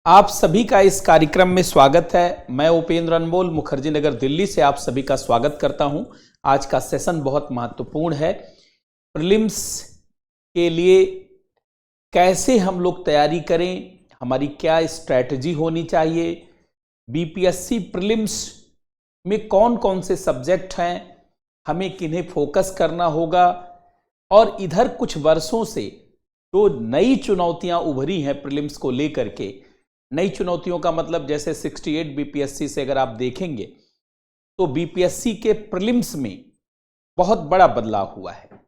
आप सभी का इस कार्यक्रम में स्वागत है। मैं उपेंद्र अनमोल मुखर्जी नगर दिल्ली से आप सभी का स्वागत करता हूं। आज का सेशन बहुत महत्वपूर्ण है। प्रीलिम्स के लिए कैसे हम लोग तैयारी करें, हमारी क्या स्ट्रैटेजी होनी चाहिए, बीपीएससी प्रीलिम्स में कौन कौन से सब्जेक्ट हैं, हमें किन्हें फोकस करना होगा, और इधर कुछ वर्षों से जो नई चुनौतियां उभरी हैं प्रीलिम्स को लेकर के। नई चुनौतियों का मतलब जैसे 68 बीपीएससी से अगर आप देखेंगे तो बीपीएससी के प्रीलिम्स में बहुत बड़ा बदलाव हुआ है।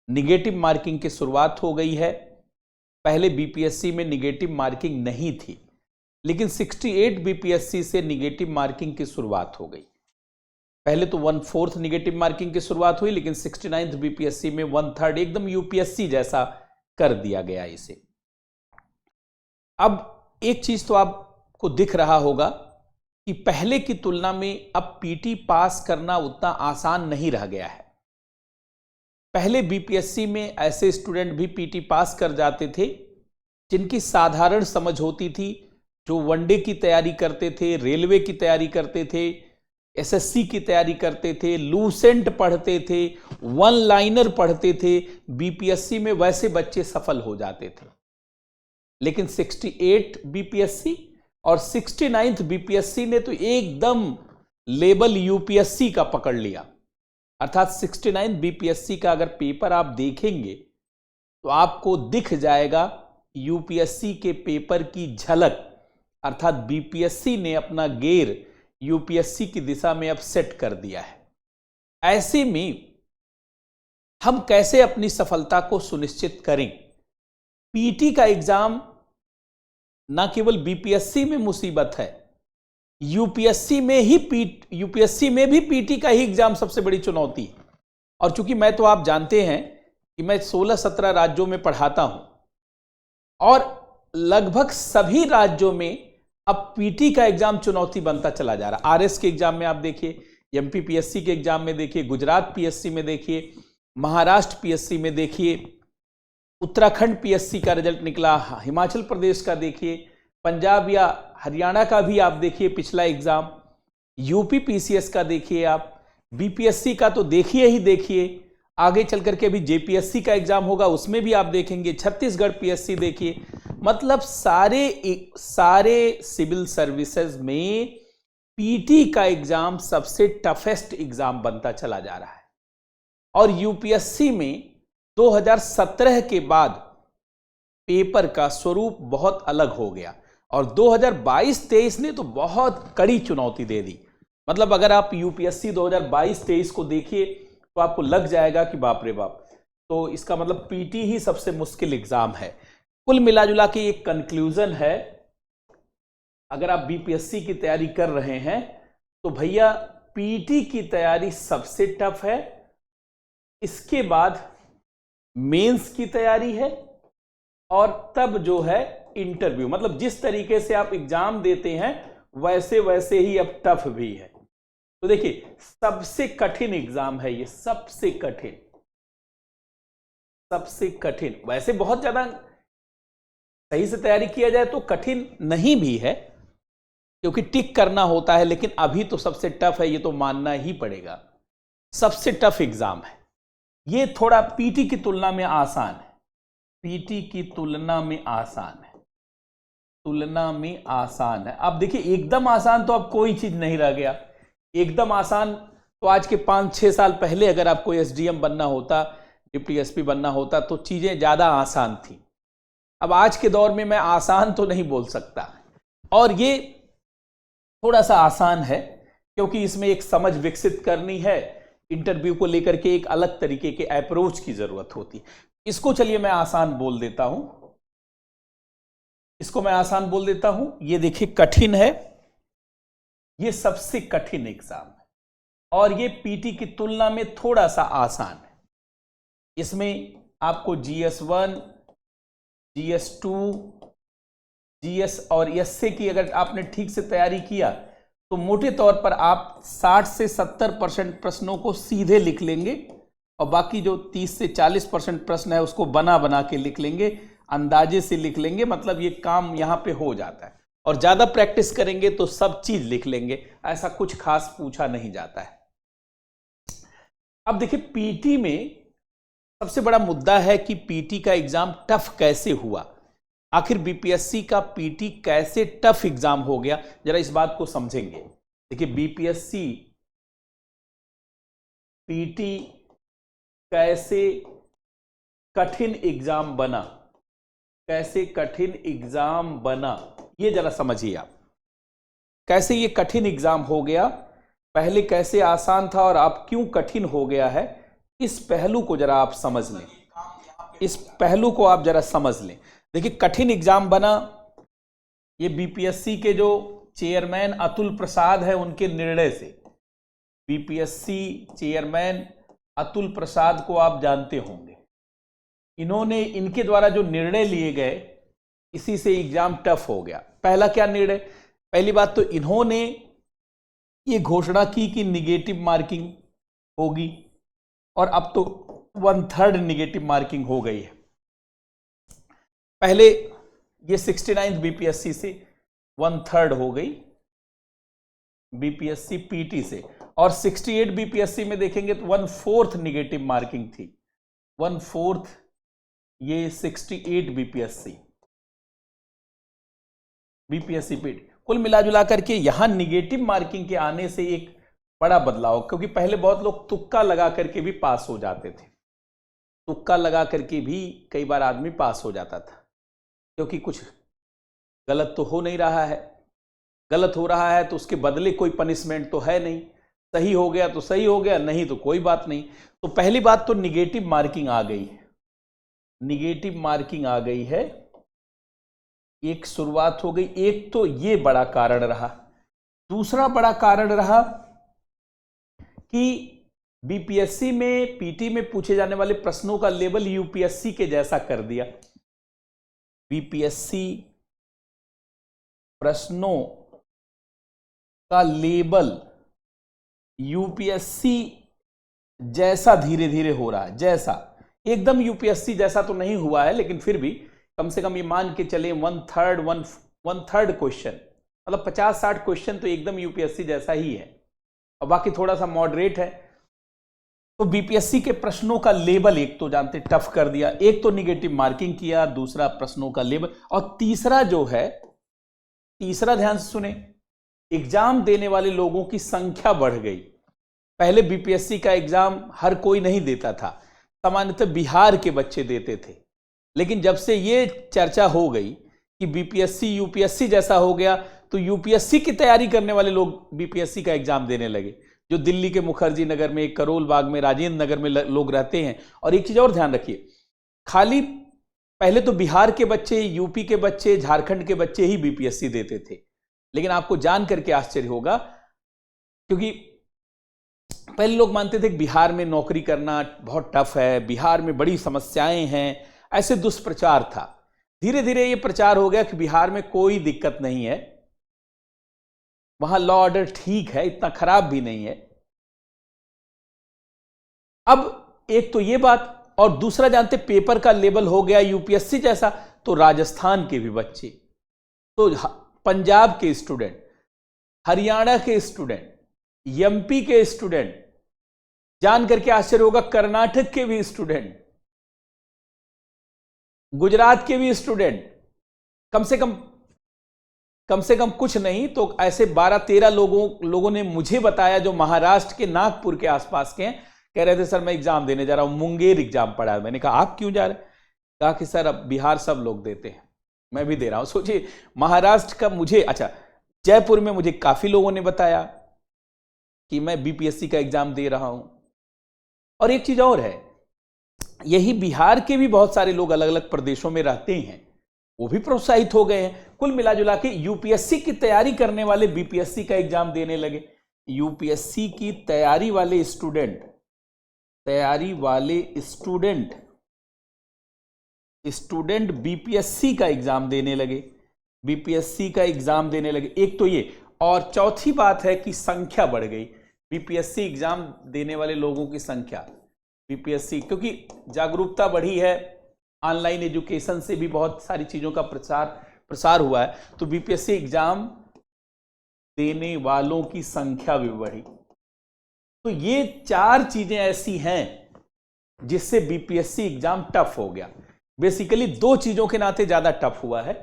निगेटिव मार्किंग की शुरुआत हो गई है। पहले बीपीएससी में निगेटिव मार्किंग नहीं थी, लेकिन 68 बीपीएससी से निगेटिव मार्किंग की शुरुआत हो गई। पहले तो 1/4 निगेटिव मार्किंग की शुरुआत हुई, लेकिन 69 बीपीएससी में 1/3 एकदम यूपीएससी जैसा कर दिया गया इसे। अब एक चीज तो आपको दिख रहा होगा कि पहले की तुलना में अब पीटी पास करना उतना आसान नहीं रह गया है। पहले बीपीएससी में ऐसे स्टूडेंट भी पीटी पास कर जाते थे जिनकी साधारण समझ होती थी, जो वनडे की तैयारी करते थे, रेलवे की तैयारी करते थे, एसएससी की तैयारी करते थे, लूसेंट पढ़ते थे, वन लाइनर पढ़ते थे। बीपीएससी में वैसे बच्चे सफल हो जाते थे। लेकिन 68 बीपीएससी और 69 बीपीएससी ने तो एकदम लेबल यूपीएससी का पकड़ लिया। अर्थात 69 बीपीएससी का अगर पेपर आप देखेंगे तो आपको दिख जाएगा यूपीएससी के पेपर की झलक। अर्थात बीपीएससी ने अपना गेर यूपीएससी की दिशा में अब सेट कर दिया है। ऐसे में हम कैसे अपनी सफलता को सुनिश्चित करें? पीटी का एग्जाम ना केवल बीपीएससी में मुसीबत है, यूपीएससी में भी पीटी का ही एग्जाम सबसे बड़ी चुनौती है। और चूंकि आप जानते हैं कि मैं 16-17 राज्यों में पढ़ाता हूं और लगभग सभी राज्यों में अब पीटी का एग्जाम चुनौती बनता चला जा रहा है। आरएस के एग्जाम में आप देखिए, एमपी पीएससी के एग्जाम में देखिए, गुजरात पीएससी में देखिए, महाराष्ट्र पीएससी में देखिए, उत्तराखंड पीएससी का रिजल्ट निकला, हिमाचल प्रदेश का देखिए, पंजाब या हरियाणा का भी आप देखिए पिछला एग्जाम, यूपी पीसीएस का देखिए, आप बीपीएससी का तो देखिए ही देखिए, आगे चल करके अभी जेपीएससी का एग्जाम होगा उसमें भी आप देखेंगे, छत्तीसगढ़ पीएससी देखिए। मतलब सारे सिविल सर्विसेज में पीटी का एग्जाम सबसे टफेस्ट एग्जाम बनता चला जा रहा है। और यूपीएससी में 2017 के बाद पेपर का स्वरूप बहुत अलग हो गया और 2022-23 ने तो बहुत कड़ी चुनौती दे दी। मतलब अगर आप यूपीएससी 2022-23 को देखिए तो आपको लग जाएगा कि बाप रे बाप, तो इसका मतलब पीटी ही सबसे मुश्किल एग्जाम है। कुल मिलाजुला के एक कंक्लूजन है, अगर आप बीपीएससी की तैयारी कर रहे हैं तो भैया पीटी की तैयारी सबसे टफ है। इसके बाद मेंस की तैयारी है और तब जो है इंटरव्यू। मतलब जिस तरीके से आप एग्जाम देते हैं वैसे वैसे ही अब टफ भी है। तो देखिए सबसे कठिन एग्जाम है ये, सबसे कठिन। वैसे बहुत ज्यादा सही से तैयारी किया जाए तो कठिन नहीं भी है, क्योंकि टिक करना होता है, लेकिन अभी तो सबसे टफ है, ये तो मानना ही पड़ेगा। सबसे टफ एग्जाम है ये। थोड़ा पीटी की तुलना में आसान है, अब देखिए एकदम आसान तो अब कोई चीज नहीं रह गया। एकदम आसान तो आज के 5-6 साल पहले अगर आपको एसडीएम बनना होता, डिप्टी एसपी बनना होता तो चीजें ज्यादा आसान थी। अब आज के दौर में मैं आसान तो नहीं बोल सकता, और ये थोड़ा सा आसान है क्योंकि इसमें एक समझ विकसित करनी है। इंटरव्यू को लेकर के एक अलग तरीके के अप्रोच की जरूरत होती। इसको चलिए मैं आसान बोल देता हूं, ये देखिए कठिन है, ये सबसे कठिन एग्जाम है और ये पीटी की तुलना में थोड़ा सा आसान है। इसमें आपको GS1, GS2, GS और एसए की अगर आपने ठीक से तैयारी किया तो मोटे तौर पर आप 60 से 70% प्रश्नों को सीधे लिख लेंगे और बाकी जो 30 से 40% प्रश्न है उसको बना बना के लिख लेंगे, अंदाजे से लिख लेंगे। मतलब ये काम यहां पे हो जाता है। और ज्यादा प्रैक्टिस करेंगे तो सब चीज लिख लेंगे, ऐसा कुछ खास पूछा नहीं जाता है। अब देखिए पीटी में सबसे बड़ा मुद्दा है कि पीटी का एग्जाम टफ कैसे हुआ, आखिर बीपीएससी का पीटी कैसे टफ एग्जाम हो गया, जरा इस बात को समझेंगे। देखिए बीपीएससी पीटी कैसे कठिन एग्जाम बना, कैसे कठिन एग्जाम बना, ये जरा समझिए आप, कैसे ये कठिन एग्जाम हो गया, पहले कैसे आसान था और अब क्यों कठिन हो गया है, इस पहलू को जरा आप समझ लें, इस पहलू को आप जरा समझ लें। देखिए कठिन एग्जाम बना, ये बीपीएससी के जो चेयरमैन अतुल प्रसाद है उनके निर्णय से। बीपीएससी चेयरमैन अतुल प्रसाद को आप जानते होंगे, इन्होंने, इनके द्वारा जो निर्णय लिए गए इसी से एग्जाम टफ हो गया। पहला क्या निर्णय, पहली बात तो इन्होंने ये घोषणा की कि निगेटिव मार्किंग होगी और अब तो 1/3 निगेटिव मार्किंग हो गई है। पहले ये 69 बीपीएससी से 1/3 हो गई बीपीएससी पीटी से, और 68 बीपीएससी में देखेंगे तो 1/4 निगेटिव मार्किंग थी, 1/4 ये 68 बीपीएससी पीटी। कुल मिला जुला करके यहां निगेटिव मार्किंग के आने से एक बड़ा बदलाव, क्योंकि पहले बहुत लोग तुक्का लगा करके भी पास हो जाते थे, तुक्का लगा करके भी कई बार आदमी पास हो जाता था, क्योंकि कुछ गलत तो हो नहीं रहा है, गलत हो रहा है तो उसके बदले कोई पनिशमेंट तो है नहीं, सही हो गया तो सही हो गया, नहीं तो कोई बात नहीं। तो पहली बात तो निगेटिव मार्किंग आ गई है, निगेटिव मार्किंग आ गई है, एक शुरुआत हो गई। एक तो ये बड़ा कारण रहा। दूसरा बड़ा कारण रहा कि बीपीएससी में पीटी में पूछे जाने वाले प्रश्नों का लेवल यूपीएससी के जैसा कर दिया। बीपीएससी प्रश्नों का लेवल यूपीएससी जैसा धीरे धीरे हो रहा है, जैसा, एकदम यूपीएससी जैसा तो नहीं हुआ है, लेकिन फिर भी कम से कम ये मान के चले 1/3 क्वेश्चन, मतलब 50-60 क्वेश्चन तो एकदम यूपीएससी जैसा ही है और बाकी थोड़ा सा मॉडरेट है। तो बीपीएससी के प्रश्नों का लेवल एक तो जानते टफ कर दिया, एक तो निगेटिव मार्किंग किया, दूसरा प्रश्नों का लेवल, और तीसरा जो है, तीसरा ध्यान से सुने, एग्जाम देने वाले लोगों की संख्या बढ़ गई। पहले बीपीएससी का एग्जाम हर कोई नहीं देता था, सामान्यतः बिहार के बच्चे देते थे, लेकिन जब से ये चर्चा हो गई कि बीपीएससी यूपीएससी जैसा हो गया, तो यूपीएससी की तैयारी करने वाले लोग बीपीएससी का एग्जाम देने लगे, जो दिल्ली के मुखर्जी नगर में, करोल बाग में, राजेंद्र नगर में लोग रहते हैं। और एक चीज और ध्यान रखिए, खाली पहले तो बिहार के बच्चे, यूपी के बच्चे, झारखंड के बच्चे ही बीपीएससी देते थे, लेकिन आपको जान करके आश्चर्य होगा, क्योंकि पहले लोग मानते थे कि बिहार में नौकरी करना बहुत टफ है, बिहार में बड़ी समस्याएं हैं, ऐसे दुष्प्रचार था। धीरे धीरे ये प्रचार हो गया कि बिहार में कोई दिक्कत नहीं है, वहां लॉ ऑर्डर ठीक है, इतना खराब भी नहीं है। अब एक तो ये बात, और दूसरा जानते पेपर का लेवल हो गया यूपीएससी जैसा, तो राजस्थान के भी बच्चे, तो पंजाब के स्टूडेंट, हरियाणा के स्टूडेंट, एमपी के स्टूडेंट, जान करके आश्चर्य होगा कर्नाटक के भी स्टूडेंट, गुजरात के भी स्टूडेंट, कम से कम कुछ नहीं तो ऐसे 12-13 लोगों ने मुझे बताया, जो महाराष्ट्र के नागपुर के आसपास के हैं, कह रहे थे सर मैं एग्जाम देने जा रहा हूं, मुंगेर एग्जाम पड़ा है। मैंने कहा आप क्यों जा रहे हैं? कहा कि सर अब बिहार सब लोग देते हैं, मैं भी दे रहा हूं। सोचिए महाराष्ट्र का मुझे, अच्छा जयपुर में मुझे काफी लोगों ने बताया कि मैं बीपीएससी का एग्जाम दे रहा हूं। और एक चीज और है, यही बिहार के भी बहुत सारे लोग अलग अलग प्रदेशों में रहते हैं, वो भी प्रोत्साहित हो गए हैं। कुल मिला जुला के यूपीएससी की तैयारी करने वाले बीपीएससी का एग्जाम देने लगे। यूपीएससी की तैयारी वाले स्टूडेंट बीपीएससी का एग्जाम देने लगे, बीपीएससी का एग्जाम देने लगे। एक तो ये, और चौथी बात है कि संख्या बढ़ गई, बीपीएससी एग्जाम देने वाले लोगों की संख्या, बीपीएससी, क्योंकि जागरूकता बढ़ी है, ऑनलाइन एजुकेशन से भी बहुत सारी चीजों का प्रसार हुआ है तो बीपीएससी एग्जाम देने वालों की संख्या भी बढ़ी। तो ये 4 चीजें ऐसी हैं जिससे बीपीएससी एग्जाम टफ हो गया। बेसिकली 2 चीजों के नाते ज्यादा टफ हुआ है।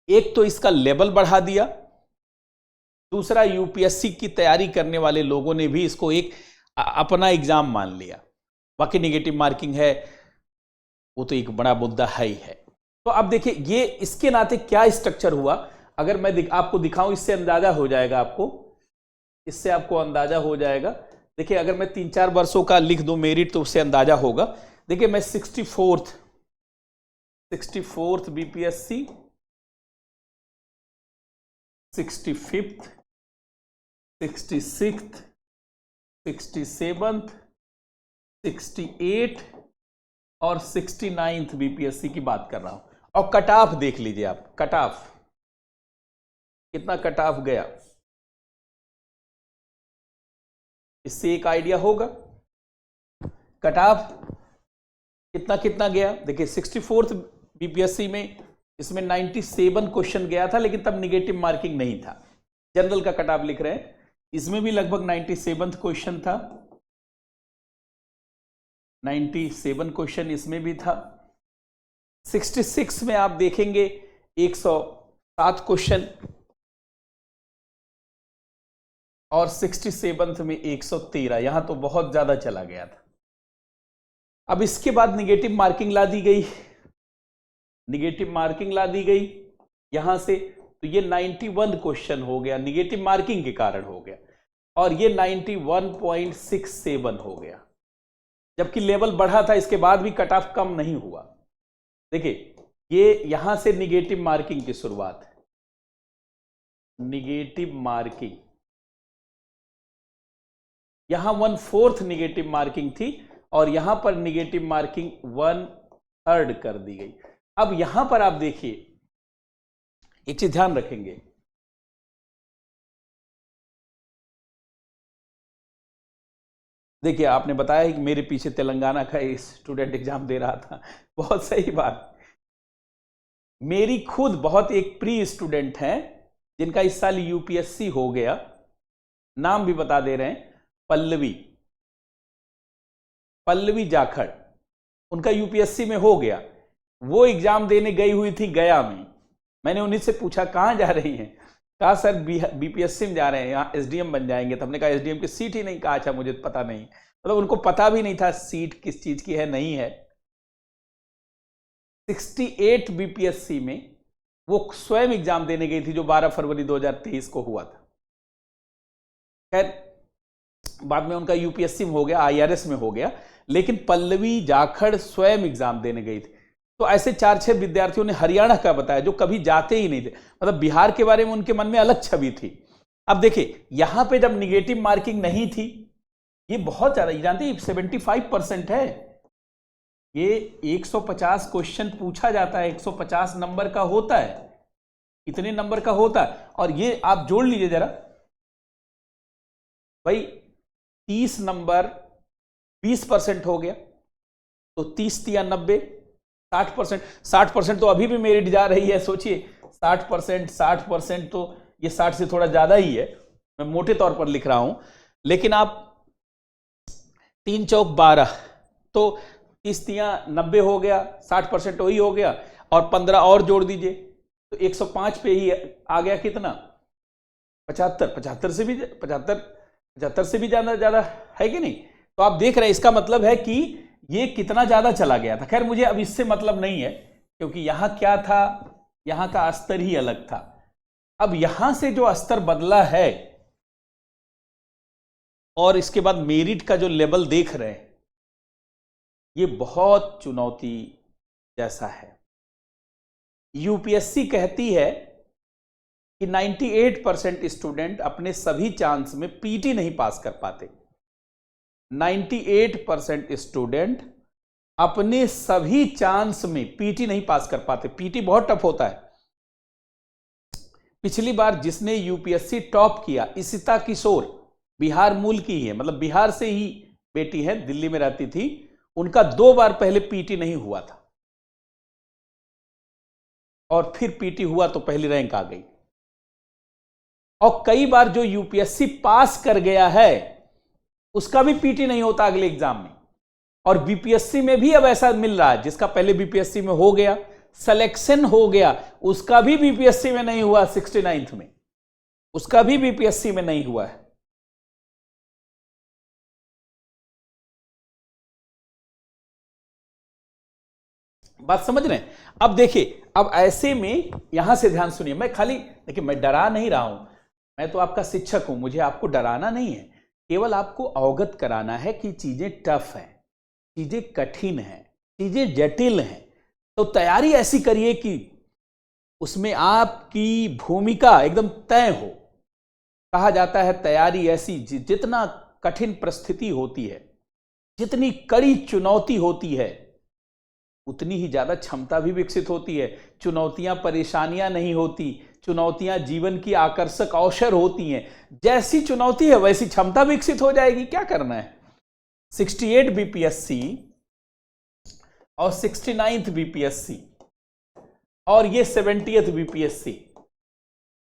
एक तो इसका लेवल बढ़ा दिया, दूसरा यूपीएससी की तैयारी करने वाले लोगों ने भी इसको एक अपना एग्जाम मान लिया। बाकी नेगेटिव मार्किंग है वो तो एक बड़ा मुद्दा है ही है। तो अब देखिए ये इसके नाते क्या स्ट्रक्चर हुआ, अगर मैं आपको दिखाऊं इससे अंदाजा हो जाएगा इससे आपको अंदाजा हो जाएगा। देखिए अगर मैं 3-4 वर्षों का लिख दूं मेरिट तो उससे अंदाजा होगा। देखिए मैं 64th BPSC, 65th, 66th, 67th, 68 और 69th बीपीएससी की बात कर रहा हूं। और कट ऑफ देख लीजिए आप, कट ऑफ कितना कट ऑफ गया, इससे एक आइडिया होगा कट ऑफ कितना गया। देखिए 64th बीपीएससी में इसमें 97 क्वेश्चन गया था, लेकिन तब निगेटिव मार्किंग नहीं था। जनरल का कट ऑफ लिख रहे हैं, इसमें भी लगभग 97 क्वेश्चन था, 97 क्वेश्चन इसमें भी था। 66 में आप देखेंगे 107 क्वेश्चन और 67th में 113, यहां तो बहुत ज्यादा चला गया था। अब इसके बाद निगेटिव मार्किंग ला दी गई, यहां से, तो ये 91 क्वेश्चन हो गया, निगेटिव मार्किंग के कारण हो गया, और ये 91.67 हो गया। जबकि लेवल बढ़ा था, इसके बाद भी कट ऑफ कम नहीं हुआ। देखिए ये यहां से निगेटिव मार्किंग की शुरुआत है, निगेटिव मार्किंग यहां 1/4 निगेटिव मार्किंग थी और यहां पर निगेटिव मार्किंग 1/3 कर दी गई। अब यहां पर आप देखिए एक चीज ध्यान रखेंगे, देखिए आपने बताया कि मेरे पीछे तेलंगाना का स्टूडेंट एग्जाम दे रहा था, बहुत सही बात। मेरी खुद बहुत एक प्री स्टूडेंट हैं जिनका इस साल यूपीएससी हो गया, नाम भी बता दे रहे हैं, पल्लवी जाखड़, उनका यूपीएससी में हो गया। वो एग्जाम देने गई हुई थी गया में। मैंने उन्हीं से पूछा कहां जा रही हैं, कहा सर बीपीएससी में जा रहे हैं, यहाँ एसडीएम बन जाएंगे। तो हमने कहा एसडीएम की सीट ही नहीं, कहा अच्छा मुझे पता नहीं, मतलब उनको पता भी नहीं था सीट किस चीज की है नहीं है। 68 बीपीएससी में वो स्वयं एग्जाम देने गई थी, जो 12 फरवरी 2023 को हुआ था। खैर बाद में उनका यूपीएससी में हो गया, आईआरएस में हो गया, लेकिन पल्लवी जाखड़ स्वयं एग्जाम देने गई थी। तो ऐसे 4-6 विद्यार्थियों ने हरियाणा का बताया जो कभी जाते ही नहीं थे, मतलब बिहार के बारे में उनके मन में अलग छवि थी। अब देखिए यहां पे जब निगेटिव मार्किंग नहीं थी, ये बहुत ज्यादा, ये जानते हैं 75% है, ये 150 क्वेश्चन पूछा जाता है, 150 नंबर का होता है, इतने नंबर का होता है। और ये आप जोड़ लीजिए जरा भाई, 30 नंबर 20% हो गया, तो 30 या 90, 60%, 60% तो अभी भी मेरिट जा रही है। सोचिए 60%, तो ये 60 से थोड़ा ज्यादा ही है, मैं मोटे तौर पर लिख रहा हूं, लेकिन आप 3 चौक 12, तो 30 या 90 हो गया, 60% वही हो गया, और 15 और जोड़ दीजिए तो 105 पे ही आ गया। कितना? 75 से भी ज्यादा है कि नहीं? तो आप देख रहे हैं, इसका मतलब है कि ये कितना ज्यादा चला गया था। खैर मुझे अब इससे मतलब नहीं है, क्योंकि यहां क्या था, यहां का स्तर ही अलग था। अब यहां से जो स्तर बदला है और इसके बाद मेरिट का जो लेवल देख रहे हैं, ये बहुत चुनौती जैसा है। यूपीएससी कहती है कि 98% स्टूडेंट अपने सभी चांस में पीटी नहीं पास कर पाते। 98% स्टूडेंट अपने सभी चांस में पीटी नहीं पास कर पाते। पीटी बहुत टफ होता है। पिछली बार जिसने यूपीएससी टॉप किया, इशिता किशोर, बिहार मूल की ही है, मतलब बिहार से ही बेटी है, दिल्ली में रहती थी, उनका 2 बार पहले पीटी नहीं हुआ था। और फिर पीटी हुआ तो पहली रैंक आ गई। और कई बार जो यूपीएससी पास कर गया है उसका भी पीटी नहीं होता अगले एग्जाम में। और बीपीएससी में भी अब ऐसा मिल रहा है, जिसका पहले बीपीएससी में हो गया, सिलेक्शन हो गया, उसका भी बीपीएससी में नहीं हुआ, 69th में उसका भी बीपीएससी में नहीं हुआ है। बात समझ रहे हैं? अब देखिए, अब ऐसे में यहां से ध्यान सुनिए, मैं खाली देखिए, मैं डरा नहीं रहा हूं, मैं तो आपका शिक्षक हूं, मुझे आपको डराना नहीं है, केवल आपको अवगत कराना है कि चीजें टफ हैं, चीजें कठिन हैं, चीजें जटिल हैं। तो तैयारी ऐसी करिए कि उसमें आपकी भूमिका एकदम तय हो। कहा जाता है तैयारी ऐसी, जितना कठिन परिस्थिति होती है, जितनी कड़ी चुनौती होती है, उतनी ही ज्यादा क्षमता भी विकसित होती है। चुनौतियां परेशानियां नहीं होती, चुनौतियां जीवन की आकर्षक अवसर होती हैं। जैसी चुनौती है वैसी क्षमता विकसित हो जाएगी। क्या करना है, 68 बीपीएससी और 69th बीपीएससी और ये 70th बीपीएससी,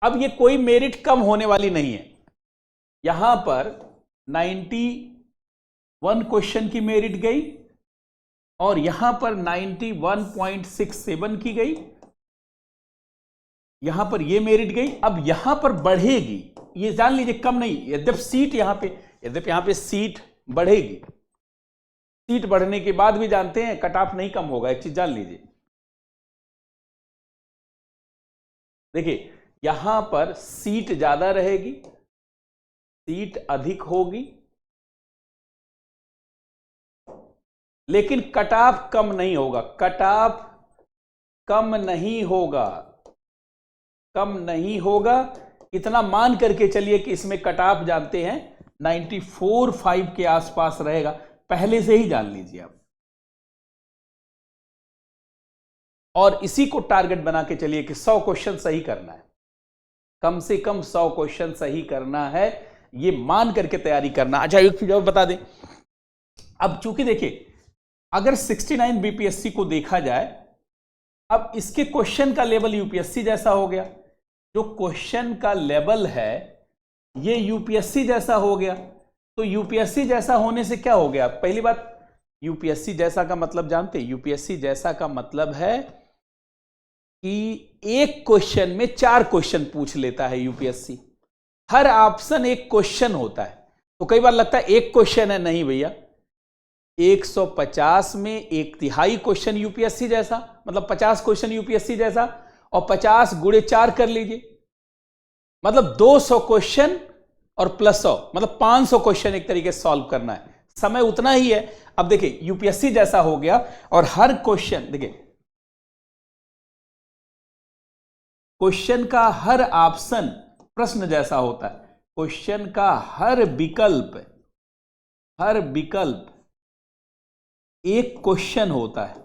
अब ये कोई मेरिट कम होने वाली नहीं है। यहां पर 91 क्वेश्चन की मेरिट गई और यहां पर 91.67 की गई, यहां पर ये मेरिट गई। अब यहां पर बढ़ेगी, ये जान लीजिए, कम नहीं, यद्यप सीट यहां पे सीट बढ़ेगी। सीट बढ़ने के बाद भी जानते हैं कट ऑफ नहीं कम होगा, एक चीज जान लीजिए। देखिए, यहां पर सीट ज्यादा रहेगी, सीट अधिक होगी, लेकिन कट ऑफ कम नहीं होगा। कट ऑफ कम नहीं होगा, कम नहीं होगा। इतना मान करके चलिए कि इसमें कट ऑफ जानते हैं 94.5 के आसपास रहेगा, पहले से ही जान लीजिए आप। और इसी को टारगेट बना के चलिए कि 100 क्वेश्चन सही करना है, कम से कम 100 क्वेश्चन सही करना है, ये मान करके तैयारी करना। अच्छा, एक चीज और बता दें, अब चूंकि देखिए, अगर 69 बीपीएससी को देखा जाए, अब इसके क्वेश्चन का लेवल यूपीएससी जैसा हो गया। जो क्वेश्चन का लेवल है ये यूपीएससी जैसा हो गया। तो यूपीएससी जैसा होने से क्या हो गया? पहली बात, यूपीएससी जैसा का मतलब जानते हैं? यूपीएससी जैसा का मतलब है कि एक क्वेश्चन में 4 क्वेश्चन पूछ लेता है यूपीएससी। हर ऑप्शन एक क्वेश्चन होता है। तो कई बार लगता है एक क्वेश्चन है, नहीं भैया, 150 में 1/3 क्वेश्चन यूपीएससी जैसा, मतलब 50 क्वेश्चन यूपीएससी जैसा, और 50 गुणे 4 कर लीजिए, मतलब 200 क्वेश्चन और प्लस 100, मतलब 500 क्वेश्चन एक तरीके से सॉल्व करना है। समय उतना ही है। अब देखिए, यूपीएससी जैसा हो गया और हर क्वेश्चन, देखिए, क्वेश्चन का हर ऑप्शन प्रश्न जैसा होता है। क्वेश्चन का हर विकल्प एक क्वेश्चन होता है,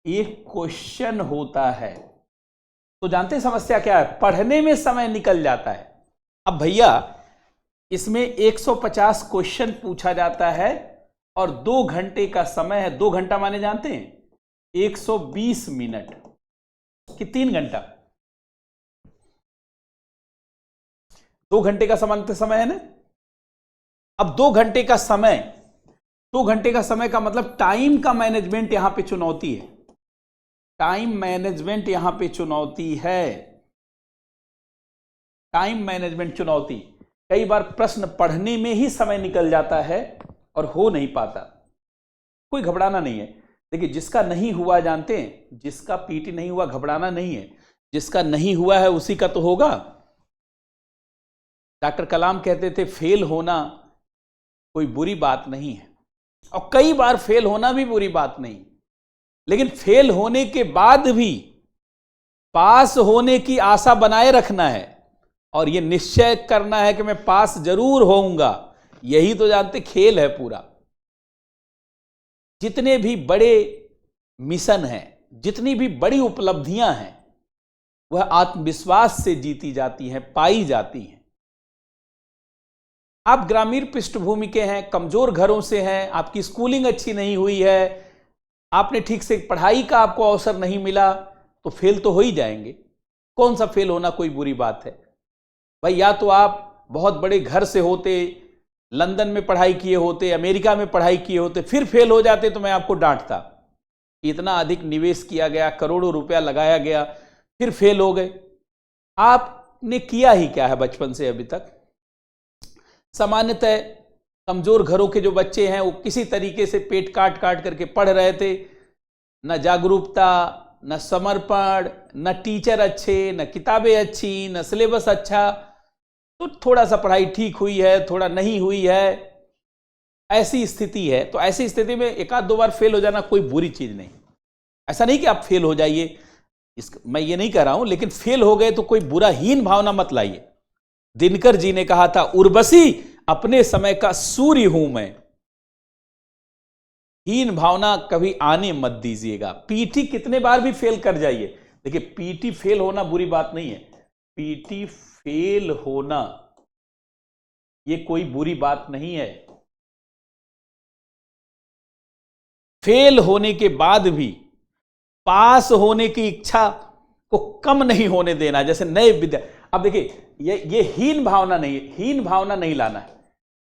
एक क्वेश्चन होता है। तो जानते हैं समस्या क्या है? पढ़ने में समय निकल जाता है। अब भैया, इसमें 150 क्वेश्चन पूछा जाता है और 2 घंटे का समय है। 2 घंटा माने जानते हैं 120 मिनट कि 3 घंटा। 2 घंटे का समय है ना। अब 2 घंटे का समय, 2 घंटे का समय का मतलब टाइम का मैनेजमेंट यहां पे चुनौती है। टाइम मैनेजमेंट यहां पे चुनौती है, टाइम मैनेजमेंट चुनौती। कई बार प्रश्न पढ़ने में ही समय निकल जाता है और हो नहीं पाता। कोई घबराना नहीं है। देखिए, जिसका नहीं हुआ जानते हैं, जिसका पीटी नहीं हुआ घबराना नहीं है। जिसका नहीं हुआ है उसी का तो होगा। डॉक्टर कलाम कहते थे फेल होना कोई बुरी बात नहीं है, और कई बार फेल होना भी बुरी बात नहीं, लेकिन फेल होने के बाद भी पास होने की आशा बनाए रखना है और यह निश्चय करना है कि मैं पास जरूर होऊंगा। यही तो जानते खेल है पूरा। जितने भी बड़े मिशन हैं, जितनी भी बड़ी उपलब्धियां हैं, वह आत्मविश्वास से जीती जाती हैं, पाई जाती हैं। आप ग्रामीण पृष्ठभूमि के हैं, कमजोर घरों से हैं, आपकी स्कूलिंग अच्छी नहीं हुई है, आपने ठीक से पढ़ाई का आपको अवसर नहीं मिला, तो फेल तो हो ही जाएंगे। कौन सा फेल होना कोई बुरी बात है भाई? या तो आप बहुत बड़े घर से होते, लंदन में पढ़ाई किए होते, अमेरिका में पढ़ाई किए होते, फिर फेल हो जाते तो मैं आपको डांटता। इतना अधिक निवेश किया गया, करोड़ों रुपया लगाया गया, फिर फेल हो गए। आपने किया ही क्या है बचपन से अभी तक? सामान्यतः कमजोर घरों के जो बच्चे हैं वो किसी तरीके से पेट काट काट करके पढ़ रहे थे। न जागरूकता, न समर्पण, न टीचर अच्छे, न किताबें अच्छी, न सिलेबस अच्छा। तो थोड़ा सा पढ़ाई ठीक हुई है, थोड़ा नहीं हुई है, ऐसी स्थिति है। तो ऐसी स्थिति में एक आध दो बार फेल हो जाना कोई बुरी चीज नहीं। ऐसा नहीं कि आप फेल हो जाइए, मैं ये नहीं कह रहा हूं, लेकिन फेल हो गए तो कोई बुरा हीन भावना मत लाइए। दिनकर जी ने कहा था, उर्वशी अपने समय का सूर्य हूं मैं। हीन भावना कभी आने मत दीजिएगा। पीटी कितने बार भी फेल कर जाइए। देखिए, पीटी फेल होना बुरी बात नहीं है। पीटी फेल होना ये कोई बुरी बात नहीं है। फेल होने के बाद भी पास होने की इच्छा को कम नहीं होने देना। जैसे नए विद्या, अब देखिए, ये हीन भावना नहीं है, हीन भावना नहीं लाना है।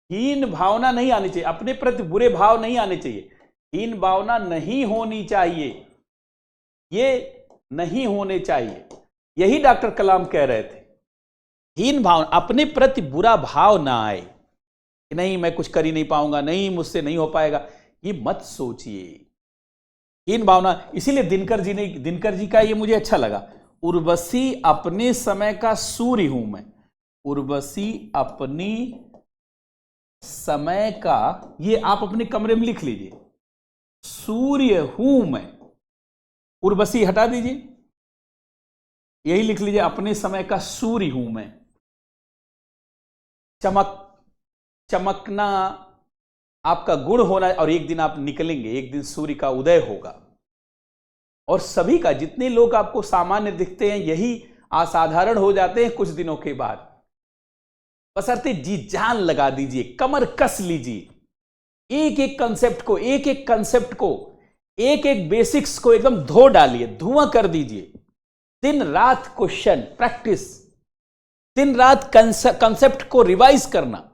हीन भावना नहीं आनी चाहिए, अपने प्रति बुरे भाव नहीं आने चाहिए। हीन भावना नहीं होनी चाहिए, ये नहीं होने चाहिए। यही डॉक्टर कलाम कह रहे थे। हीन भावना, अपने प्रति बुरा भाव ना आए कि नहीं मैं कुछ कर ही नहीं पाऊंगा, नहीं मुझसे नहीं हो पाएगा, ये मत सोचिए। हीन भावना, इसीलिए दिनकर जी का ये मुझे अच्छा लगा, उर्वशी अपने समय का सूर्य हूं मैं। उर्वशी अपनी समय का, ये आप अपने कमरे में लिख लीजिए, सूर्य हूं मैं। उर्वशी हटा दीजिए, यही लिख लीजिए, अपने समय का सूर्य हूं मैं। चमकना आपका गुण होना, और एक दिन आप निकलेंगे, एक दिन सूर्य का उदय होगा। और सभी का, जितने लोग आपको सामान्य दिखते हैं यही असाधारण हो जाते हैं कुछ दिनों के बाद। बशर्ते जी जान लगा दीजिए, कमर कस लीजिए, एक एक कंसेप्ट को, एक एक बेसिक्स को एकदम धो डालिए, धुआं कर दीजिए। दिन रात क्वेश्चन प्रैक्टिस, दिन रात कंसेप्ट को रिवाइज करना,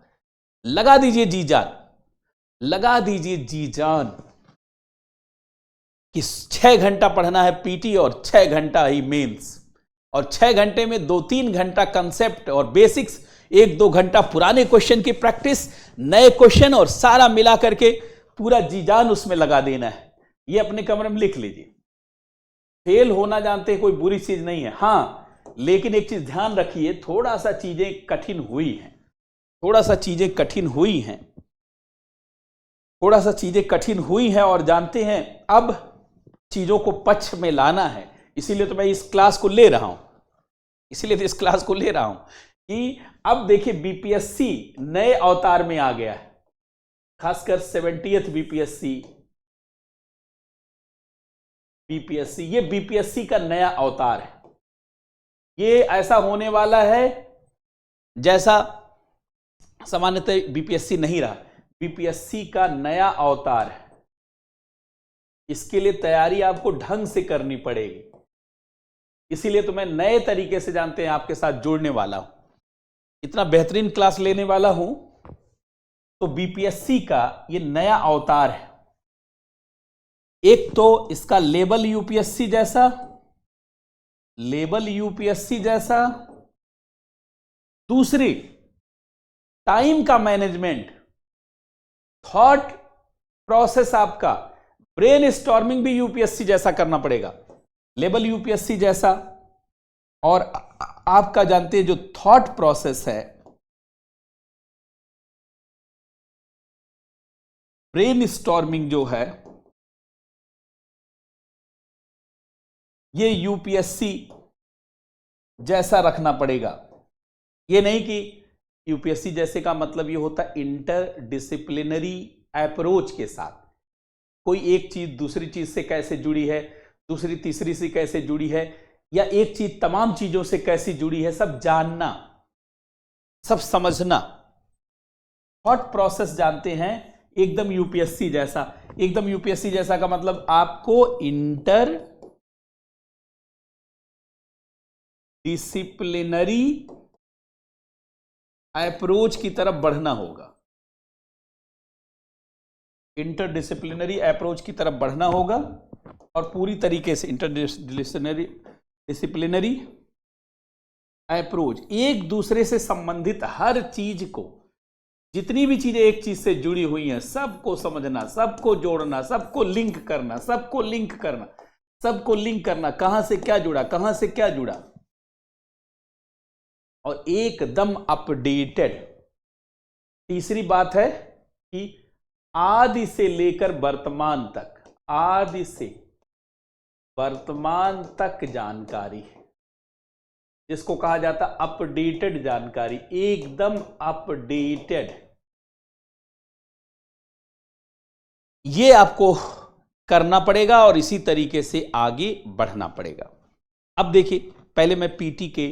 लगा दीजिए जी जान, लगा दीजिए जी जान कि 6 घंटा पढ़ना है पीटी और 6 घंटा ही मेंस, और 6 घंटे में 2-3 घंटा कंसेप्ट और बेसिक्स, 1-2 घंटा पुराने क्वेश्चन की प्रैक्टिस, नए क्वेश्चन, और सारा मिला करके पूरा जी जान उसमें लगा देना है। ये अपने कमरे में लिख लीजिए। फेल होना जानते हैं कोई बुरी चीज नहीं है, हां, लेकिन एक चीज ध्यान रखिए, थोड़ा सा चीजें कठिन हुई हैं, थोड़ा सा चीजें कठिन हुई हैं, थोड़ा सा चीजें कठिन हुई हैं, और जानते हैं अब चीजों को पक्ष में लाना है। इसीलिए तो मैं इस क्लास को ले रहा हूं, इसीलिए तो इस क्लास को ले रहा हूं कि अब देखिए बीपीएससी नए अवतार में आ गया है, खासकर 70th बीपीएससी, ये बीपीएससी का नया अवतार है। ये ऐसा होने वाला है जैसा सामान्यतः बीपीएससी नहीं रहा, बीपीएससी का नया अवतार है। इसके लिए तैयारी आपको ढंग से करनी पड़ेगी, इसीलिए तो मैं नए तरीके से, जानते हैं, आपके साथ जोड़ने वाला हूं, इतना बेहतरीन क्लास लेने वाला हूं। तो बीपीएससी का ये नया अवतार है। एक तो इसका लेबल यूपीएससी जैसा, दूसरी टाइम का मैनेजमेंट, थॉट प्रोसेस, आपका ब्रेन स्टॉर्मिंग भी यूपीएससी जैसा करना पड़ेगा, लेबल यूपीएससी जैसा। और आपका जानते हैं जो थॉट प्रोसेस है, ब्रेन स्टॉर्मिंग जो है, ये यूपीएससी जैसा रखना पड़ेगा। ये नहीं कि यूपीएससी जैसे का मतलब ये होता है इंटरडिसिप्लिनरी अप्रोच के साथ, कोई एक चीज दूसरी चीज से कैसे जुड़ी है, दूसरी तीसरी से कैसे जुड़ी है, या एक चीज तमाम चीजों से कैसे जुड़ी है, सब जानना, सब समझना। थॉट प्रोसेस जानते हैं एकदम यूपीएससी जैसा। एकदम यूपीएससी जैसा का मतलब आपको डिसिप्लिनरी अप्रोच की तरफ बढ़ना होगा, इंटरडिसिप्लिनरी अप्रोच की तरफ बढ़ना होगा और पूरी तरीके से डिसिप्लिनरी अप्रोच, एक दूसरे से संबंधित हर चीज को, जितनी भी चीजें एक चीज से जुड़ी हुई हैं सबको समझना, सबको जोड़ना, सबको लिंक करना, सबको लिंक करना, सबको लिंक करना, कहां से क्या जुड़ा, कहां से क्या जुड़ा, और एकदम अपडेटेड। तीसरी बात है कि आदि से लेकर वर्तमान तक, आदि से वर्तमान तक जानकारी, जिसको कहा जाता अपडेटेड जानकारी, एकदम अपडेटेड। ये आपको करना पड़ेगा और इसी तरीके से आगे बढ़ना पड़ेगा। अब देखिए, पहले मैं पीटी के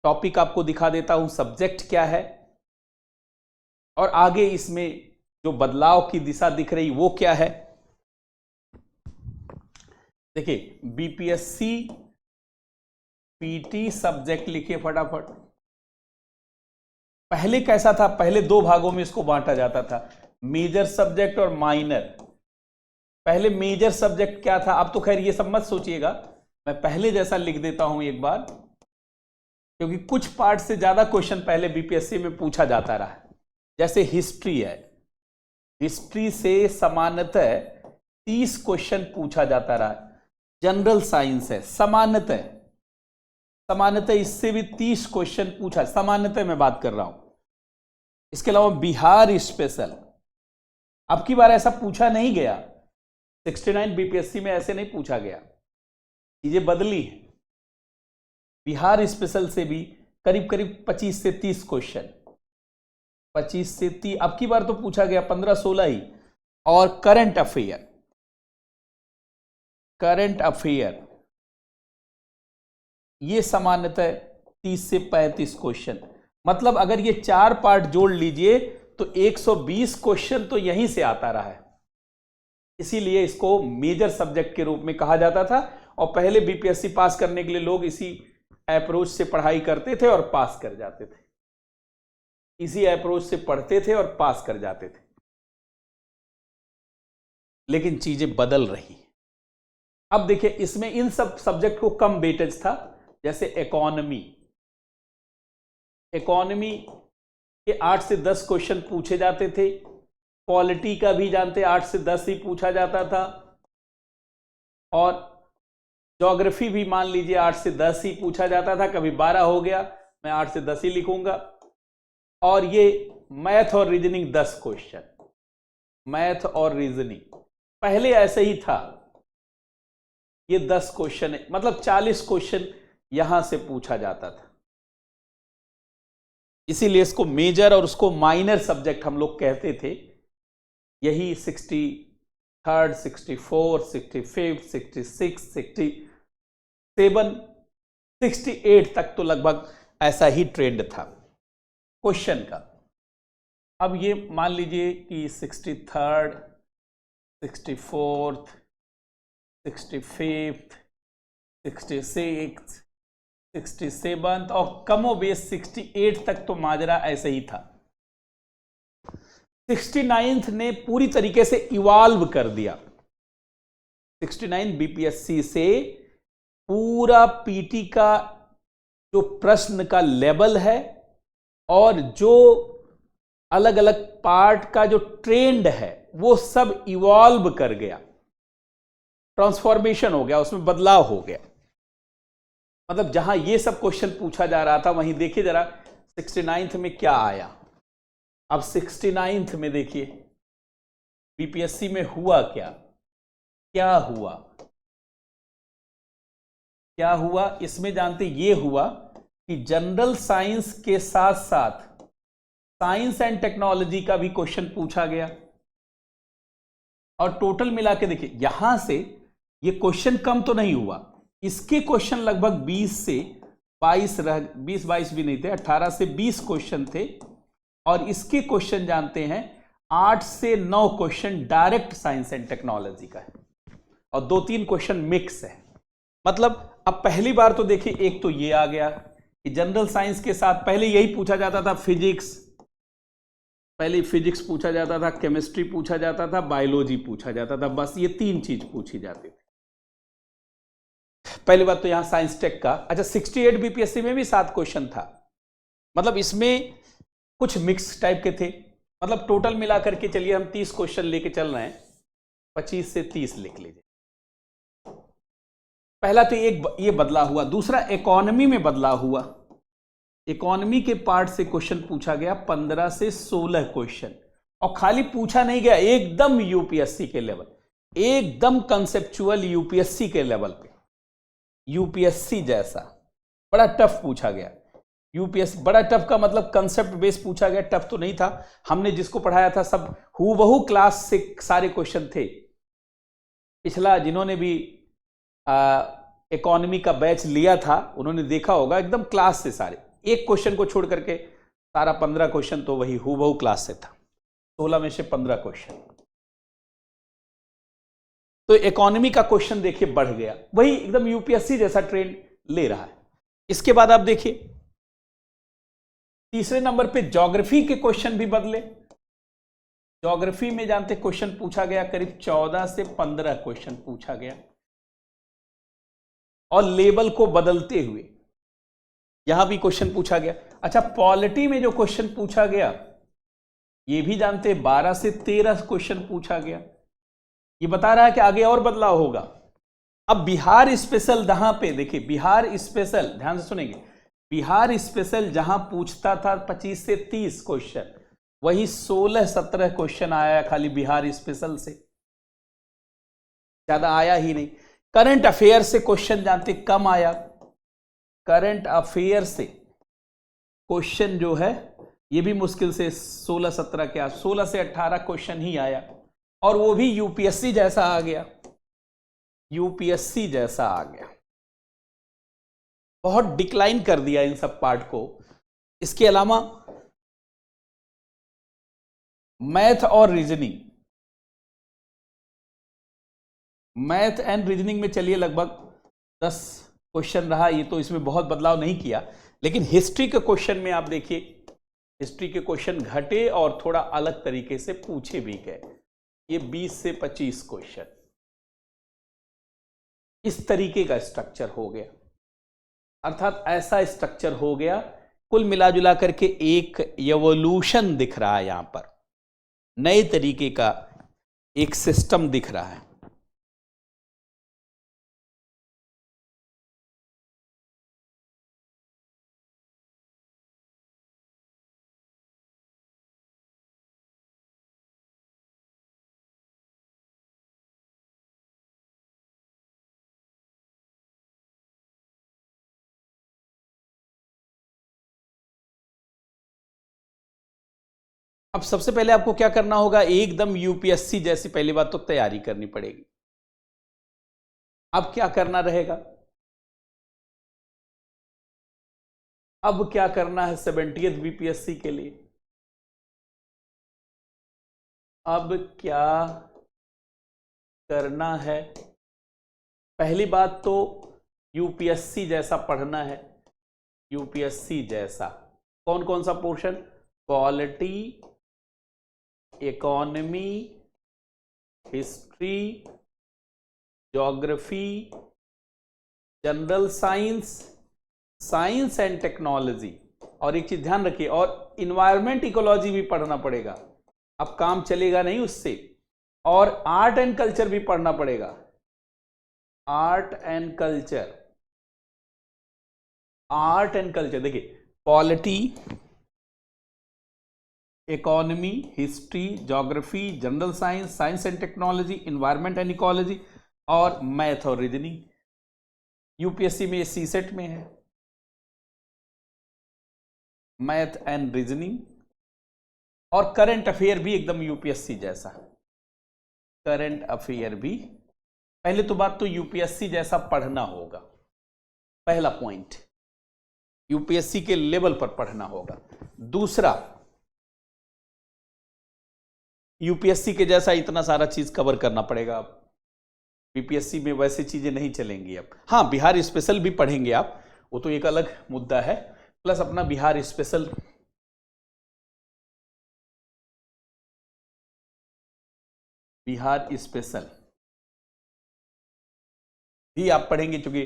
टॉपिक आपको दिखा देता हूं, सब्जेक्ट क्या है और आगे इसमें जो बदलाव की दिशा दिख रही वो क्या है। देखिए, बीपीएससी पीटी सब्जेक्ट लिखिए फटाफट। पहले कैसा था, पहले दो भागों में इसको बांटा जाता था, मेजर सब्जेक्ट और माइनर। पहले मेजर सब्जेक्ट क्या था, अब तो खैर ये सब मत सोचिएगा, मैं पहले जैसा लिख देता हूं एक बार, क्योंकि कुछ पार्ट से ज्यादा क्वेश्चन पहले बीपीएससी में पूछा जाता रहा है। जैसे हिस्ट्री है, हिस्ट्री से सामान्यतः 30 क्वेश्चन पूछा जाता रहा है। जनरल साइंस है, सामान्यतः इससे भी 30 क्वेश्चन पूछा, सामान्यतः मैं बात कर रहा हूं। इसके अलावा बिहार स्पेशल, अब की बार ऐसा पूछा नहीं गया, 69 बीपीएससी में ऐसे नहीं पूछा गया, चीजें बदली है। बिहार स्पेशल से भी करीब करीब 25 से 30 क्वेश्चन, 25 से 30, अब की बार तो पूछा गया 15-16 ही। और करंट अफेयर, ये सामान्यतः 30 से 35 क्वेश्चन, मतलब अगर ये 4 पार्ट जोड़ लीजिए तो 120 क्वेश्चन तो यहीं से आता रहा है। इसीलिए इसको मेजर सब्जेक्ट के रूप में कहा जाता था और पहले बीपीएससी पास करने के लिए लोग इसी अप्रोच से पढ़ाई करते थे और पास कर जाते थे, इसी अप्रोच से पढ़ते थे और पास कर जाते थे। लेकिन चीजें बदल रही। अब देखिए, इसमें इन सब सब्जेक्ट को कम वेटेज था, जैसे इकोनॉमी के 8 से 10 क्वेश्चन पूछे जाते थे। पॉलिटी का भी जानते 8 से 10 ही पूछा जाता था, और ज्योग्राफी भी मान लीजिए 8 से 10 ही पूछा जाता था, कभी 12 हो गया, मैं 8 से 10 ही लिखूंगा। और ये मैथ और रीजनिंग 10 क्वेश्चन, मैथ और रीजनिंग पहले ऐसे ही था, ये 10 क्वेश्चन, मतलब 40 क्वेश्चन यहां से पूछा जाता था। इसीलिए इसको मेजर और उसको माइनर सब्जेक्ट हम लोग कहते थे। यही 63rd, 64, 65, 66, 67, 68 तक तो लगभग ऐसा ही ट्रेंड था क्वेश्चन का। अब ये मान लीजिए कि 63rd, 64th, 65th, 66th, 67th और कमोबेश 68 तक तो माजरा ऐसे ही था। 69th ने पूरी तरीके से इवॉल्व कर दिया। 69 बीपीएससी से पूरा पीटी का जो प्रश्न का लेवल है और जो अलग अलग पार्ट का जो ट्रेंड है वो सब इवॉल्व कर गया, ट्रांसफॉर्मेशन हो गया, उसमें बदलाव हो गया। मतलब जहां ये सब क्वेश्चन पूछा जा रहा था, वहीं देखिए जरा 69th में क्या आया। अब 69th में देखिए बीपीएससी में हुआ क्या, क्या हुआ, क्या हुआ इसमें जानते, ये हुआ कि जनरल साइंस के साथ साथ साइंस एंड टेक्नोलॉजी का भी क्वेश्चन पूछा गया। और टोटल मिला के देखिए, यहां से ये क्वेश्चन कम तो नहीं हुआ, इसके क्वेश्चन लगभग 20 से 22 22 भी नहीं थे, 18 से 20 क्वेश्चन थे। और इसके क्वेश्चन जानते हैं 8 से 9 question direct science and technology का है और 2-3 क्वेश्चन मिक्स है। मतलब अब पहली बार तो देखिए एक तो ये आ गया कि जनरल साइंस के साथ पहले यही पूछा जाता था, फिजिक्स, पहले फिजिक्स पूछा जाता था, केमिस्ट्री पूछा जाता था, बायोलॉजी पूछा जाता था, बस ये 3 चीज पूछी जाती थी। पहली बात तो यहां साइंस टेक का, अच्छा 68 बीपीएससी में भी 7 क्वेश्चन था, मतलब इसमें कुछ मिक्स टाइप के थे, मतलब टोटल मिलाकर के चलिए हम 30 क्वेश्चन लेके चल रहे हैं, 25 से 30 लिख लीजिए। पहला तो एक ये बदला हुआ, दूसरा इकोनॉमी में बदला हुआ, इकोनॉमी के पार्ट से क्वेश्चन पूछा गया 15 से 16 क्वेश्चन, और खाली पूछा नहीं गया, एकदम यूपीएससी के लेवल, एकदम कंसेप्चुअल यूपीएससी के लेवल पे, यूपीएससी जैसा बड़ा टफ पूछा गया। यूपीएससी बड़ा टफ का मतलब कंसेप्ट बेस पूछा गया, टफ तो नहीं था, हमने जिसको पढ़ाया था सब हूबहू क्लास से सारे क्वेश्चन थे। पिछला जिन्होंने भी इकोनॉमी का बैच लिया था उन्होंने देखा होगा, एकदम क्लास से सारे, एक क्वेश्चन को छोड़ करके सारा 15 क्वेश्चन तो वही हूबहू क्लास से था, 16 में से 15 क्वेश्चन। तो इकोनॉमी का क्वेश्चन देखिए बढ़ गया, वही एकदम यूपीएससी जैसा ट्रेंड ले रहा है। इसके बाद आप देखिए तीसरे नंबर पे ज्योग्राफी के क्वेश्चन भी बदले। ज्योग्राफी में जानते क्वेश्चन पूछा गया करीब 14 से 15 क्वेश्चन पूछा गया, और लेवल को बदलते हुए यहां भी क्वेश्चन पूछा गया। अच्छा पॉलिटी में जो क्वेश्चन पूछा गया ये भी जानते 12 से 13 क्वेश्चन पूछा गया, ये बता रहा है कि आगे और बदलाव होगा। अब बिहार स्पेशल जहां पे देखिए, बिहार स्पेशल ध्यान से सुनेंगे, बिहार स्पेशल जहां पूछता था 25 से 30 क्वेश्चन, वही 16-17 क्वेश्चन आया खाली बिहार स्पेशल से, ज्यादा आया ही नहीं। करंट अफेयर से क्वेश्चन जानते कम आया, करंट अफेयर से क्वेश्चन जो है ये भी मुश्किल से 16-17 के 16 से 18 क्वेश्चन ही आया, और वो भी यूपीएससी जैसा आ गया, यूपीएससी जैसा आ गया, बहुत डिक्लाइन कर दिया इन सब पार्ट को। इसके अलावा मैथ और रीजनिंग, मैथ एंड रीजनिंग में चलिए लगभग 10 क्वेश्चन रहा, ये तो इसमें बहुत बदलाव नहीं किया, लेकिन हिस्ट्री के क्वेश्चन में आप देखिए हिस्ट्री के क्वेश्चन घटे और थोड़ा अलग तरीके से पूछे भी गए, ये 20 से 25 क्वेश्चन, इस तरीके का स्ट्रक्चर हो गया, अर्थात ऐसा स्ट्रक्चर हो गया। कुल मिलाजुला करके एक एवोल्यूशन दिख रहा है, यहां पर नए तरीके का एक सिस्टम दिख रहा है। अब सबसे पहले आपको क्या करना होगा, एकदम यूपीएससी जैसी पहली बात तो तैयारी करनी पड़ेगी। अब क्या करना रहेगा, अब क्या करना है 70th बीपीएससी के लिए, अब क्या करना है, पहली बात तो यूपीएससी जैसा पढ़ना है, यूपीएससी जैसा। कौन कौन सा portion, polity, economy, history, geography, general science, science and technology, और एक चीज ध्यान रखिए, और इन्वायरमेंट इकोलॉजी भी पढ़ना पड़ेगा, अब काम चलेगा नहीं उससे, और आर्ट एंड कल्चर भी पढ़ना पड़ेगा, art and culture, art and culture. देखिए polity, economy, history, geography, general science, science and technology, environment and ecology, और मैथ और रीजनिंग। यूपीएससी में ये सीसेट में है, मैथ एंड रीजनिंग, और करंट अफेयर भी एकदम यूपीएससी जैसा, करंट अफेयर भी। पहले तो बात तो यूपीएससी जैसा पढ़ना होगा, पहला पॉइंट यूपीएससी के लेवल पर पढ़ना होगा। दूसरा यूपीएससी के जैसा इतना सारा चीज कवर करना पड़ेगा, बीपीएससी में वैसे चीजें नहीं चलेंगी अब। हाँ, बिहार स्पेशल भी पढ़ेंगे आप, वो तो एक अलग मुद्दा है, प्लस अपना बिहार स्पेशल भी आप पढ़ेंगे, क्योंकि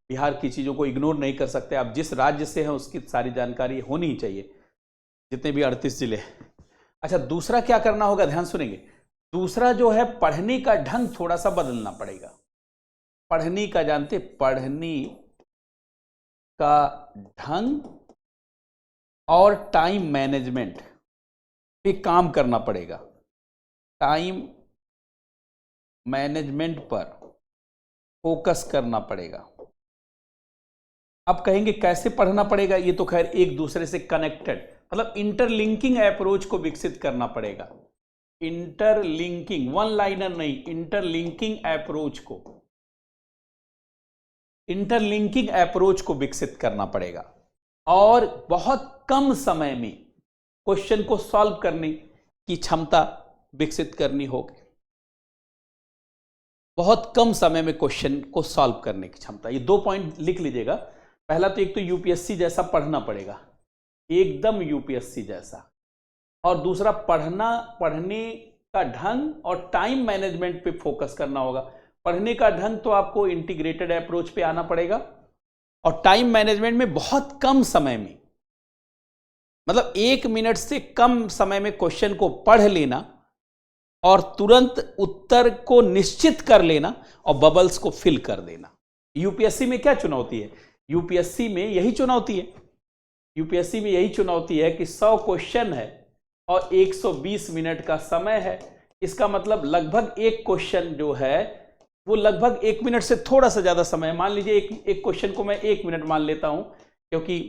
बिहार की चीजों को इग्नोर नहीं कर सकते आप। जिस राज्य से हैं उसकी सारी जानकारी होनी ही चाहिए, जितने भी 38 जिले। अच्छा, दूसरा क्या करना होगा, ध्यान सुनेंगे। दूसरा जो है, पढ़ने का ढंग थोड़ा सा बदलना पड़ेगा। पढ़ने का जानते, पढ़ने का ढंग और टाइम मैनेजमेंट पे काम करना पड़ेगा। टाइम मैनेजमेंट पर फोकस करना पड़ेगा। अब कहेंगे कैसे पढ़ना पड़ेगा, ये तो खैर एक दूसरे से कनेक्टेड, मतलब इंटरलिंकिंग अप्रोच को विकसित करना पड़ेगा। इंटरलिंकिंग, वन लाइनर नहीं, इंटरलिंकिंग अप्रोच को विकसित करना पड़ेगा। और बहुत कम समय में क्वेश्चन को सॉल्व करने की क्षमता विकसित करनी होगी। बहुत कम समय में क्वेश्चन को सॉल्व करने की क्षमता, ये 2 पॉइंट लिख लीजिएगा। पहला तो एक तो यूपीएससी जैसा पढ़ना पड़ेगा, एकदम यूपीएससी जैसा। और दूसरा, पढ़ने का ढंग और टाइम मैनेजमेंट पे फोकस करना होगा। पढ़ने का ढंग तो आपको इंटीग्रेटेड अप्रोच पे आना पड़ेगा, और टाइम मैनेजमेंट में बहुत कम समय में, मतलब 1 मिनट से कम समय में क्वेश्चन को पढ़ लेना और तुरंत उत्तर को निश्चित कर लेना और बबल्स को फिल कर देना। यूपीएससी में क्या चुनौती है, यूपीएससी में यही चुनौती है कि 100 क्वेश्चन है और 120 मिनट का समय है। इसका मतलब लगभग एक क्वेश्चन जो है वो लगभग 1 मिनट से थोड़ा सा ज्यादा समय। मान लीजिए एक क्वेश्चन को मैं 1 मिनट मान लेता हूं, क्योंकि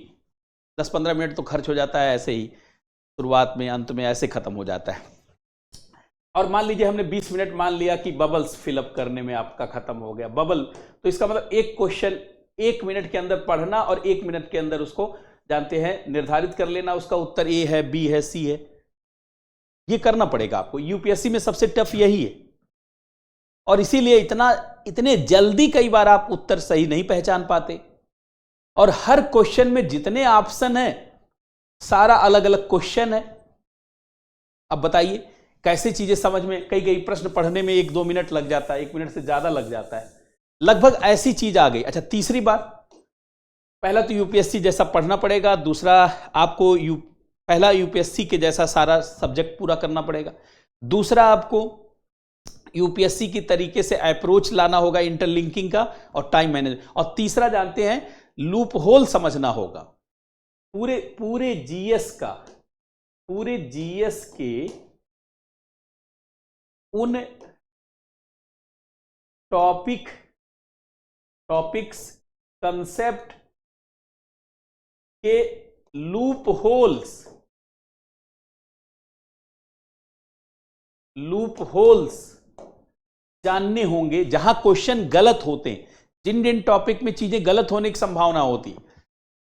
10-15 मिनट तो खर्च हो जाता है ऐसे ही, शुरुआत में अंत में ऐसे खत्म हो जाता है। और मान लीजिए हमने 20 मिनट मान लिया कि बबल्स फिलअप करने में आपका खत्म हो गया बबल, तो इसका मतलब एक क्वेश्चन 1 मिनट के अंदर पढ़ना और 1 मिनट के अंदर उसको जानते हैं निर्धारित कर लेना, उसका उत्तर ए है, बी है, सी है। ये करना पड़ेगा आपको। यूपीएससी में सबसे टफ यही है, और इसीलिए इतने जल्दी कई बार आप उत्तर सही नहीं पहचान पाते। और हर क्वेश्चन में जितने ऑप्शन है, सारा अलग अलग क्वेश्चन है। अब बताइए कैसे चीजें समझ में, कई प्रश्न पढ़ने में 1-2 मिनट लग जाता है, 1 मिनट से ज्यादा लग जाता है, लगभग ऐसी चीज आ गई। अच्छा, तीसरी बात, पहला तो यूपीएससी जैसा पढ़ना पड़ेगा। दूसरा, आपको पहला यूपीएससी के जैसा सारा सब्जेक्ट पूरा करना पड़ेगा। दूसरा, आपको यूपीएससी की तरीके से अप्रोच लाना होगा इंटरलिंकिंग का और टाइम मैनेजमेंट। और तीसरा, जानते हैं, लूप होल समझना होगा पूरे जीएस के उन टॉपिक्स कंसेप्ट के लूप होल्स जानने होंगे, जहां क्वेश्चन गलत होते हैं, जिन टॉपिक में चीजें गलत होने की संभावना होती,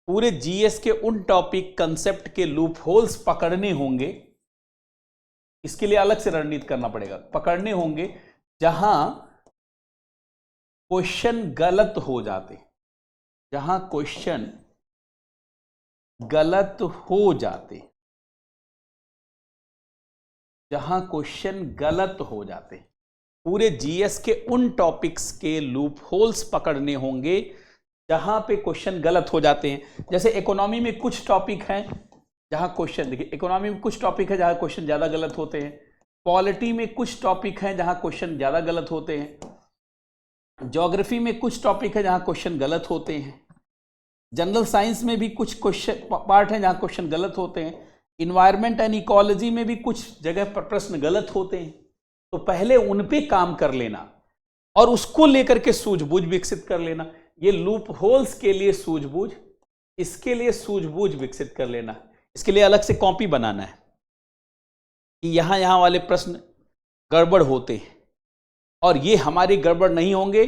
पूरे जीएस के उन टॉपिक कंसेप्ट के लूप होल्स पकड़ने होंगे। इसके लिए अलग से रणनीति करना पड़ेगा। पकड़ने होंगे जहां क्वेश्चन गलत हो जाते, जहां क्वेश्चन गलत हो जाते, पूरे जीएस के उन टॉपिक्स के लूप होल्स पकड़ने होंगे जहां पे क्वेश्चन गलत हो जाते हैं। जैसे इकोनॉमी में कुछ टॉपिक हैं जहां क्वेश्चन, देखिए इकोनॉमी में कुछ टॉपिक है जहां क्वेश्चन ज्यादा गलत होते हैं, पॉलिटी में कुछ टॉपिक हैं जहां क्वेश्चन ज्यादा गलत होते हैं, ज्योग्राफी में कुछ टॉपिक है जहां क्वेश्चन गलत होते हैं, जनरल साइंस में भी कुछ क्वेश्चन पार्ट है जहां क्वेश्चन गलत होते हैं, इन्वायरमेंट एंड इकोलॉजी में भी कुछ जगह पर प्रश्न गलत होते हैं। तो पहले उन पे काम कर लेना और उसको लेकर के सूझबूझ विकसित कर लेना। ये लूप होल्स के लिए सूझबूझ, इसके लिए सूझबूझ विकसित कर लेना। इसके लिए अलग से कॉपी बनाना है कि यहां वाले प्रश्न गड़बड़ होते हैं और ये हमारे गड़बड़ नहीं होंगे,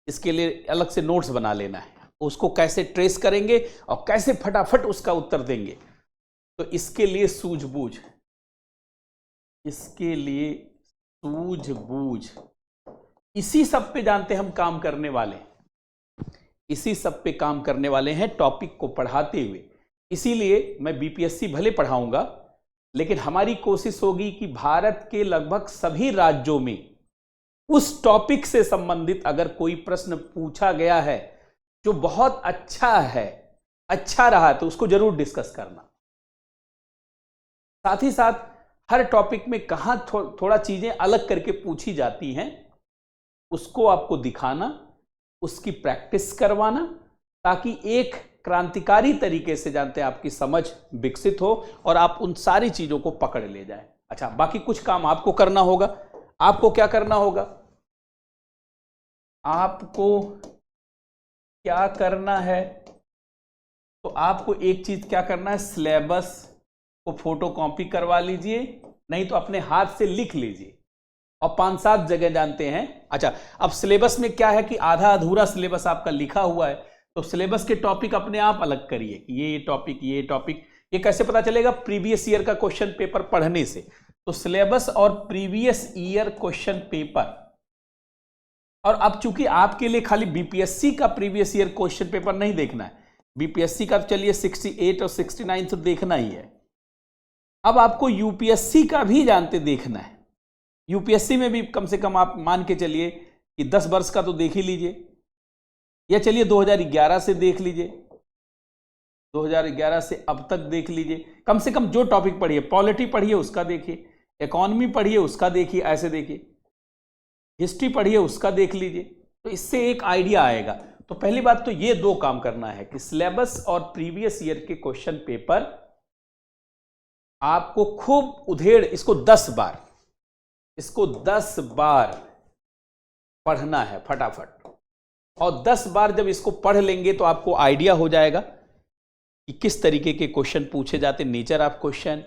इसके लिए अलग से नोट्स बना लेना है। उसको कैसे ट्रेस करेंगे और कैसे फटाफट उसका उत्तर देंगे। तो इसके लिए सूझबूझ, इसी सब पे जानते हम काम करने वाले हैं, इसी सब पे काम करने वाले हैं टॉपिक को पढ़ाते हुए। इसीलिए मैं बीपीएससी भले पढ़ाऊंगा, लेकिन हमारी कोशिश होगी कि भारत के लगभग सभी राज्यों में उस टॉपिक से संबंधित अगर कोई प्रश्न पूछा गया है जो बहुत अच्छा है, अच्छा रहा, तो उसको जरूर डिस्कस करना। साथ ही साथ हर टॉपिक में कहां थोड़ा चीजें अलग करके पूछी जाती हैं, उसको आपको दिखाना, उसकी प्रैक्टिस करवाना, ताकि एक क्रांतिकारी तरीके से जानते हैं आपकी समझ विकसित हो और आप उन सारी चीजों को पकड़ ले जाए। अच्छा, बाकी कुछ काम आपको करना होगा। आपको क्या करना होगा? आपको क्या करना है? तो आपको एक चीज क्या करना है, सिलेबस को फोटो कॉपी करवा लीजिए, नहीं तो अपने हाथ से लिख लीजिए, और 5-7 जगह जानते हैं। अच्छा, अब सिलेबस में क्या है कि आधा अधूरा सिलेबस आपका लिखा हुआ है, तो सिलेबस के टॉपिक अपने आप अलग करिए कि ये टॉपिक, ये टॉपिक। ये कैसे पता चलेगा? प्रीवियस ईयर का क्वेश्चन पेपर पढ़ने से। तो सिलेबस और प्रीवियस ईयर क्वेश्चन पेपर, और अब चूंकि आपके लिए खाली बीपीएससी का प्रीवियस ईयर क्वेश्चन पेपर नहीं देखना है, बीपीएससी का चलिए 68 और 69 तो देखना ही है, अब आपको यूपीएससी का भी जानते देखना है। यूपीएससी में भी कम से कम आप मान के चलिए कि 10 वर्ष का तो देख ही लीजिए, या चलिए 2011 से देख लीजिए, 2011 से अब तक देख लीजिए। कम से कम जो टॉपिक पढ़िए, पॉलिटी पढ़िए उसका देखिए, इकोनॉमी पढ़िए उसका देखिए, ऐसे देखिए, हिस्ट्री पढ़िए उसका देख लीजिए, तो इससे एक आइडिया आएगा। तो पहली बात तो ये 2 काम करना है कि सिलेबस और प्रीवियस ईयर के क्वेश्चन पेपर आपको खूब उधेड़, इसको 10 बार पढ़ना है फटाफट। और 10 बार जब इसको पढ़ लेंगे तो आपको आइडिया हो जाएगा कि किस तरीके के क्वेश्चन पूछे जाते, nature of question,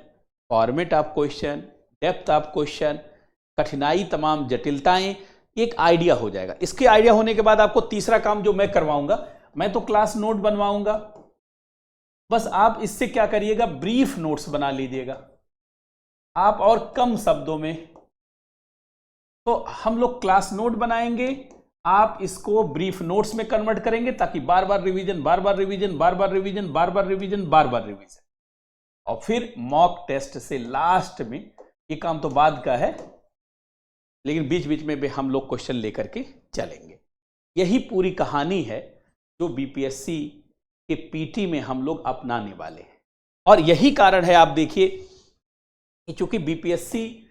format of question, depth of question, कठिनाई, तमाम जटिलताएं, एक आइडिया हो जाएगा। इसके आइडिया होने के बाद आपको तीसरा काम जो मैं करवाऊंगा, मैं तो क्लास नोट बनवाऊंगा, बस आप इससे क्या करिएगा, ब्रीफ नोट्स बना लीजिएगा आप, और कम शब्दों में। तो हम लोग क्लास नोट बनाएंगे, आप इसको ब्रीफ नोट्स में कन्वर्ट करेंगे, ताकि बार बार रिवीजन, बार बार रिवीजन, बार बार रिवीजन, बार बार रिवीजन, बार बार रिवीजन, और फिर मॉक टेस्ट से लास्ट में। ये काम तो बाद का है, लेकिन बीच बीच में भी हम लोग क्वेश्चन लेकर के चलेंगे। यही पूरी कहानी है जो बीपीएससी के पीटी में हम लोग अपनाने वाले हैं। और यही कारण है, आप देखिए कि चूंकि बीपीएससी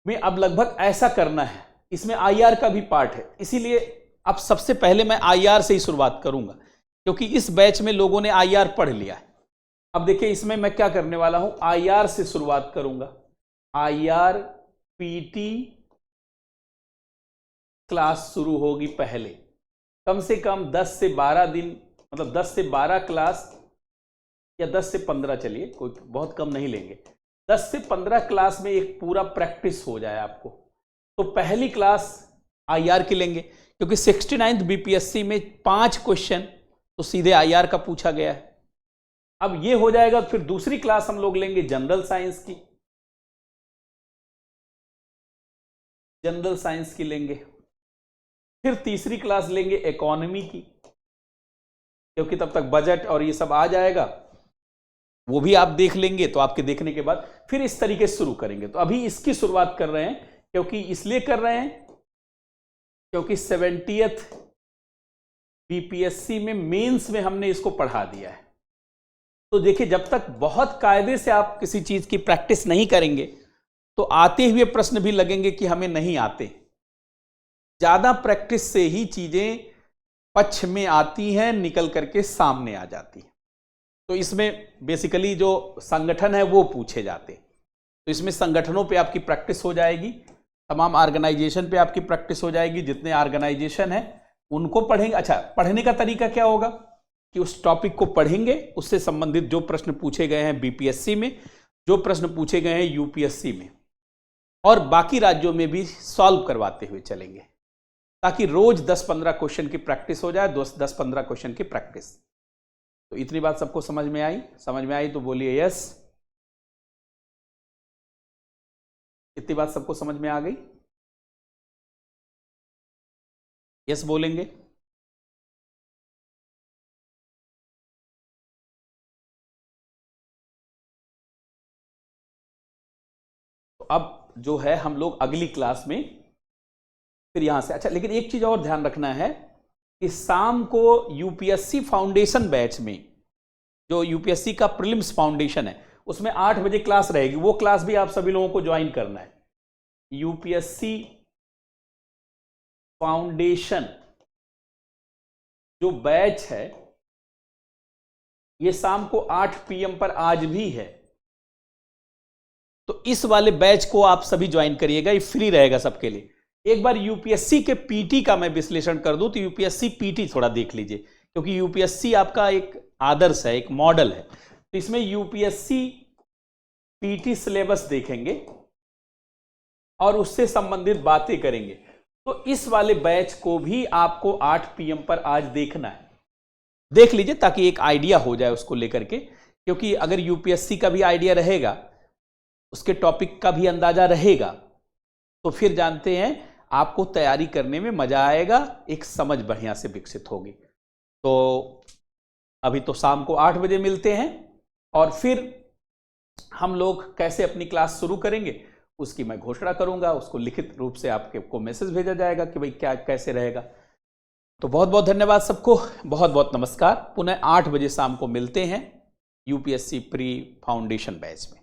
में अब लगभग ऐसा करना है, इसमें आईआर का भी पार्ट है, इसीलिए अब सबसे पहले मैं आईआर से ही शुरुआत करूंगा, क्योंकि इस बैच में लोगों ने आईआर पढ़ लिया है। अब देखिए इसमें मैं क्या करने वाला हूं, आईआर से शुरुआत करूंगा। आईआर पीटी क्लास शुरू होगी पहले, कम से कम 10 से 12 दिन, मतलब 10 से 12 क्लास, या 10 से 15, चलिए कोई बहुत कम नहीं लेंगे, 10 से 15 क्लास में एक पूरा प्रैक्टिस हो जाए आपको। तो पहली क्लास आईआर की लेंगे, क्योंकि 69th बीपीएससी में 5 क्वेश्चन तो सीधे आईआर का पूछा गया है। अब ये हो जाएगा, फिर दूसरी क्लास हम लोग लेंगे जनरल साइंस की, जनरल साइंस की लेंगे। फिर तीसरी क्लास लेंगे इकोनॉमी की, क्योंकि तब तक बजट और ये सब आ जाएगा, वो भी आप देख लेंगे। तो आपके देखने के बाद फिर इस तरीके से शुरू करेंगे। तो अभी इसकी शुरुआत कर रहे हैं, क्योंकि इसलिए कर रहे हैं क्योंकि 70th बीपीएससी में मेंस में हमने इसको पढ़ा दिया है। तो देखिए, जब तक बहुत कायदे से आप किसी चीज की प्रैक्टिस नहीं करेंगे, तो आते हुए प्रश्न भी लगेंगे कि हमें नहीं आते। ज्यादा प्रैक्टिस से ही चीजें पक्ष में आती हैं, निकल करके सामने आ जाती हैं। तो इसमें बेसिकली जो संगठन है वो पूछे जाते हैं। तो इसमें संगठनों पे आपकी प्रैक्टिस हो जाएगी, तमाम ऑर्गेनाइजेशन पे आपकी प्रैक्टिस हो जाएगी। जितने ऑर्गेनाइजेशन है उनको पढ़ेंगे। अच्छा, पढ़ने का तरीका क्या होगा कि उस टॉपिक को पढ़ेंगे, उससे संबंधित जो प्रश्न पूछे गए हैं बीपीएससी में, जो प्रश्न पूछे गए हैं यूपीएससी में, और बाकी राज्यों में भी सॉल्व करवाते हुए चलेंगे, ताकि रोज 10-15 क्वेश्चन की प्रैक्टिस हो जाए, 10-15 क्वेश्चन की प्रैक्टिस। तो इतनी बात सबको समझ में आई? समझ में आई तो बोलिए यस। इतनी बात सबको समझ में आ गई? यस बोलेंगे? तो अब जो है हम लोग अगली क्लास में फिर यहां से, अच्छा लेकिन एक चीज और ध्यान रखना है कि शाम को यूपीएससी फाउंडेशन बैच में, जो यूपीएससी का प्रीलिम्स फाउंडेशन है, उसमें 8 बजे क्लास रहेगी। वो क्लास भी आप सभी लोगों को ज्वाइन करना है। यूपीएससी फाउंडेशन जो बैच है ये शाम को 8 PM पर आज भी है। तो इस वाले बैच को आप सभी ज्वाइन करिएगा, ये फ्री रहेगा सबके लिए। एक बार यूपीएससी के पीटी का मैं विश्लेषण कर दूं तो यूपीएससी पीटी थोड़ा देख लीजिए, क्योंकि यूपीएससी आपका एक आदर्श है, एक मॉडल है। तो इसमें यूपीएससी पीटी सिलेबस देखेंगे और उससे संबंधित बातें करेंगे। तो इस वाले बैच को भी आपको 8 PM पर आज देखना है। देख लीजिए ताकि एक आइडिया हो जाए उसको लेकर के, क्योंकि अगर यूपीएससी का भी आइडिया रहेगा, उसके टॉपिक का भी अंदाजा रहेगा, तो फिर जानते हैं आपको तैयारी करने में मजा आएगा, एक समझ बढ़िया से विकसित होगी। तो अभी तो शाम को 8 बजे मिलते हैं और फिर हम लोग कैसे अपनी क्लास शुरू करेंगे उसकी मैं घोषणा करूंगा। उसको लिखित रूप से आपको मैसेज भेजा जाएगा कि भाई क्या कैसे रहेगा। तो बहुत बहुत धन्यवाद सबको, बहुत बहुत नमस्कार। पुनः 8 बजे शाम को मिलते हैं यूपीएससी प्री फाउंडेशन बैच में।